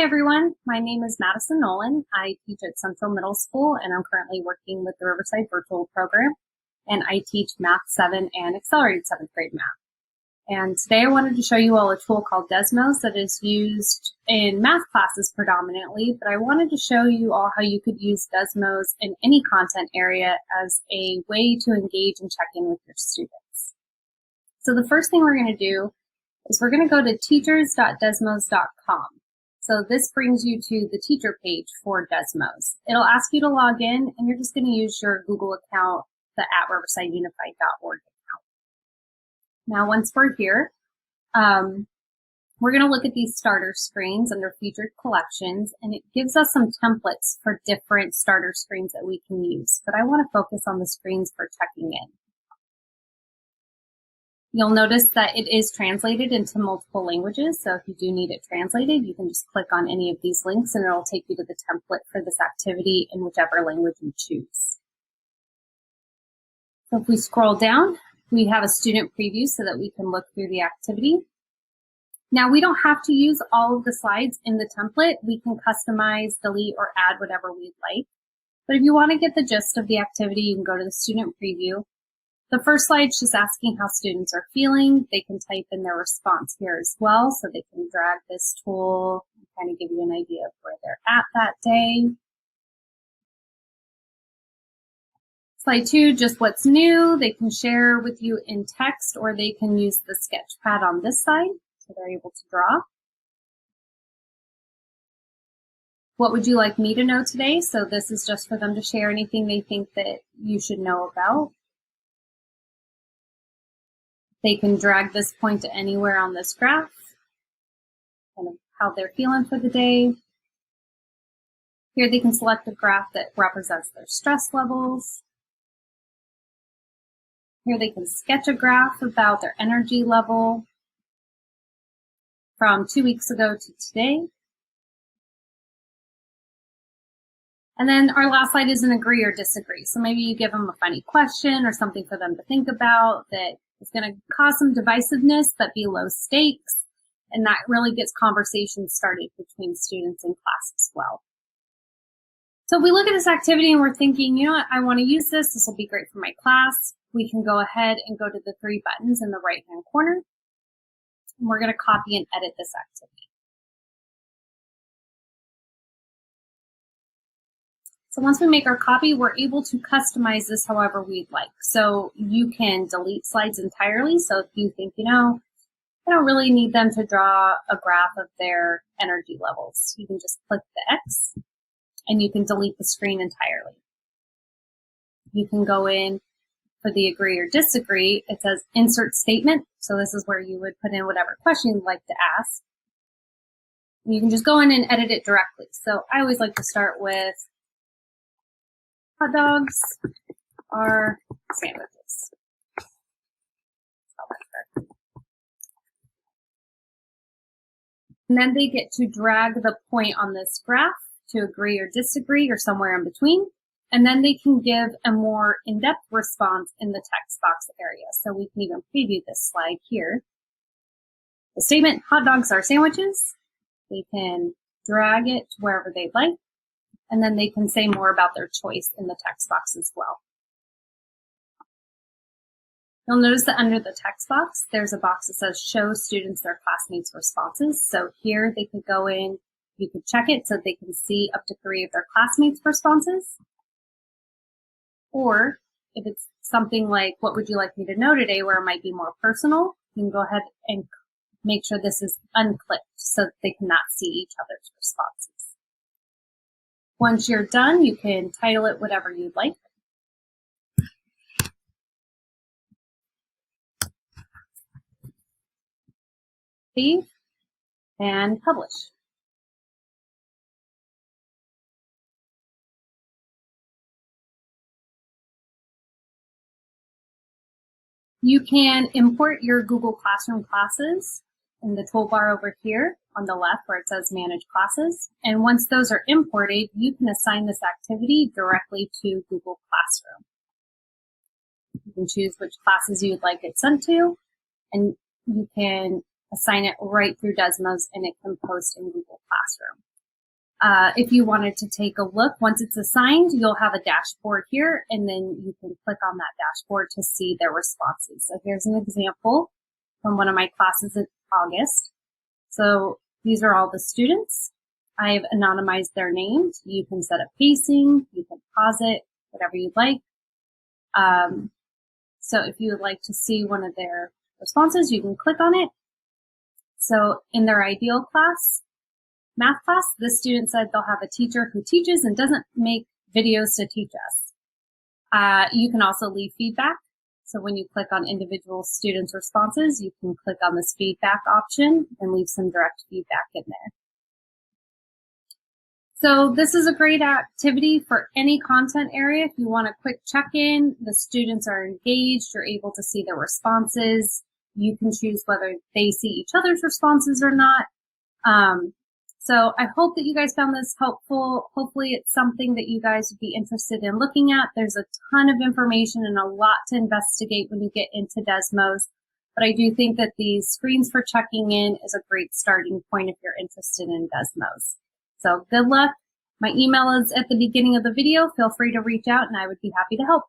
Hi everyone, my name is Madison Nolan. I teach at Central Middle School and I'm currently working with the Riverside Virtual Program, and I teach Math 7 and Accelerated 7th grade math. And today I wanted to show you all a tool called Desmos that is used in math classes predominantly, but I wanted to show you all how you could use Desmos in any content area as a way to engage and check in with your students. So the first thing we're going to do is we're going to go to teachers.desmos.com. So this brings you to the teacher page for Desmos. It'll ask you to log in, and you're just going to use your Google account, the @riversideunified.org account. Now, once we're here, we're going to look at these starter screens under featured collections, and it gives us some templates for different starter screens that we can use. But I want to focus on the screens for checking in. You'll notice that it is translated into multiple languages, so if you do need it translated, you can just click on any of these links and it'll take you to the template for this activity in whichever language you choose. So if we scroll down, we have a student preview so that we can look through the activity. Now, we don't have to use all of the slides in the template. We can customize, delete, or add whatever we'd like. But if you want to get the gist of the activity, you can go to the student preview. The first slide is just asking how students are feeling. They can type in their response here as well, so they can drag this tool and kind of give you an idea of where they're at that day. Slide 2, just what's new. They can share with you in text, or they can use the sketch pad on this side, so they're able to draw. What would you like me to know today? So this is just for them to share anything they think that you should know about. They can drag this point to anywhere on this graph, kind of how they're feeling for the day. Here they can select a graph that represents their stress levels. Here they can sketch a graph about their energy level from 2 weeks ago to today. And then our last slide is an agree or disagree. So maybe you give them a funny question or something for them to think about that it's going to cause some divisiveness, but be low stakes. And that really gets conversations started between students in class as well. So if we look at this activity and we're thinking, you know what, I want to use this. This will be great for my class. We can go ahead and go to the 3 buttons in the right-hand corner. And we're going to copy and edit this activity. So once we make our copy, we're able to customize this however we'd like. So you can delete slides entirely. So if you think, you know, I don't really need them to draw a graph of their energy levels, you can just click the X and you can delete the screen entirely. You can go in for the agree or disagree. It says insert statement. So this is where you would put in whatever question you'd like to ask. And you can just go in and edit it directly. So I always like to start with hot dogs are sandwiches. And then they get to drag the point on this graph to agree or disagree or somewhere in between. And then they can give a more in-depth response in the text box area. So we can even preview this slide here. The statement, hot dogs are sandwiches. They can drag it to wherever they'd like. And then they can say more about their choice in the text box as well. You'll notice that under the text box, there's a box that says show students their classmates' responses. So here they could go in, you could check it so they can see up to 3 of their classmates' responses. Or if it's something like, what would you like me to know today, where it might be more personal, you can go ahead and make sure this is unclipped so that they cannot see each other's responses. Once you're done, you can title it whatever you'd like. Save and publish. You can import your Google Classroom classes in the toolbar over here on the left where it says Manage Classes. And once those are imported, you can assign this activity directly to Google Classroom. You can choose which classes you'd like it sent to, and you can assign it right through Desmos and it can post in Google Classroom. If you wanted to take a look, once it's assigned, you'll have a dashboard here, and then you can click on that dashboard to see their responses. So here's an example from one of my classes in August. So these are all the students. I've anonymized their names. You can set up pacing, you can pause it, whatever you'd like. So if you would like to see one of their responses, you can click on it. So in their ideal class, math class, this student said they'll have a teacher who teaches and doesn't make videos to teach us. You can also leave feedback. So when you click on individual students' responses, you can click on this feedback option and leave some direct feedback in there. So this is a great activity for any content area. If you want a quick check-in, the students are engaged, you're able to see their responses. You can choose whether they see each other's responses or not. So I hope that you guys found this helpful. Hopefully it's something that you guys would be interested in looking at. There's a ton of information and a lot to investigate when you get into Desmos. But I do think that these screens for checking in is a great starting point if you're interested in Desmos. So good luck. My email is at the beginning of the video. Feel free to reach out and I would be happy to help.